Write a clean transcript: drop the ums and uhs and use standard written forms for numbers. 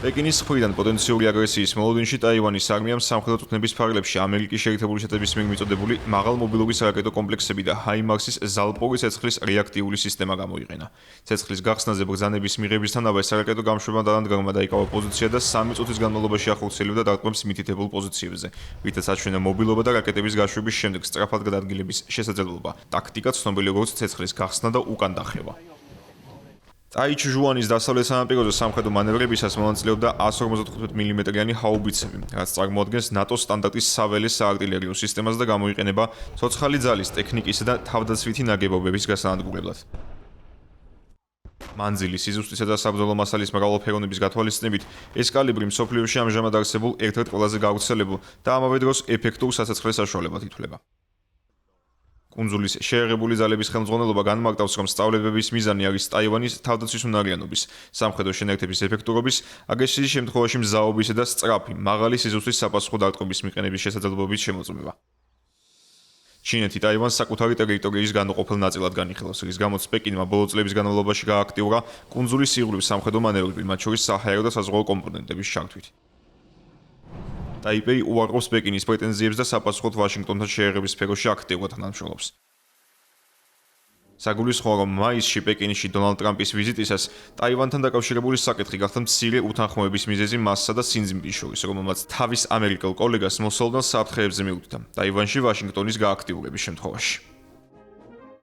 პეკინის მხრიდან პოტენციური აგრესიის მოლოდინში ტაივანის არმიამ სამხედრო წვრთნების ფარგლებში ამერიკის შეერთებული შტატების მიერ მიწოდებული მაღალ მობილობის რაკეტო კომპლექსები და ჰაიმარსის ზალპური ცეცხლის რეაქტიული სისტემა გამოიყენა. ცეცხლის გახსნაზე ბრძანების მიღებისთანავე სარაკეტო გამშვებმა დანადგარმა დაიკავა პოზიცია და 3 წუთის განმავლობაში ახორციელებდა დარტყმებს მითითებულ პოზიციებზე, რითაც აჩვენა მობილობა და რაკეტების გაშვების შემდეგ სწრაფად გადადგილების შესაძლებლობა. ტაქტიკა ცნობილი როგორც ცეცხლის გახსნა და უკან დახევა. ტაიჩჟუანის დასავლეთ სანაპიროზე სამხედრო მანევრებისას მონაწილეობდა 155 მმ-იანი ჰაუბიცები, რაც წარმოადგენს ნატოს სტანდარტის საველე საარტილერიო სისტემას და გამოიყენება ცოცხალი ძალის ტექნიკისა და თავდაცვითი ნაგებობების გასანადგურებლად. მანძილის, სიზუსტისა და საბრძოლო მასალის მრავალფეროვნების გათვალისწინებით, ეს კალიბრი მსოფლიოში ამჟამად არსებულ ერთ-ერთ ყველაზე გავრცელებულ და ამავე დროს ეფექტურ სასაცხლე საშუალებად ითვლება. კუნძულის შეერაღებული ძალების ხელმძღვანელობა განმარტავს, რომ სწავლებების მიზანი არის ტაივანის თავდაცვის უნარიანობის, სამხედრო შენაერთების ეფექტურობის, აგრესიის შემთხვევაში მზაობისა და სწრაფი, მაღალი სიზუსტის საპასუხო დარტყმების მიყენების შესაძლებლობის შემოწმება. ჩინეთი ტაივანს საკუთარი ტერიტორიის განუყოფელ ნაწილად განიხილავს, რის გამოც პეკინმა ბოლო წლების განმავლობაში გააქტიურა კუნძულის სიღრმის სამხედრო მანევრები, მათ შორის საჰაერო და საზღვაო კომპონენტების ჩართვით. ტაიპეი უარყოფს პეკინის პრეტენზიებს და საპასუხოდ ვაშინგტონთან შეერაღების სფეროში აქტიურად თანამშრომლობს. საგულისხმოა, რომ მაისში პეკინში დონალდ ტრამპის ვიზიტისას ტაივანთან დაკავშირებული საკითხი გახდა მცირე უთანხმოების მიზეზი მასსა და სინძინპის შორის, რომელმაც თავის ამერიკელ კოლეგას მოსალოდნელ საფრთხეებზე მიუთითა ტაივანში ვაშინგტონის გააქტიურების შემთხვევაში.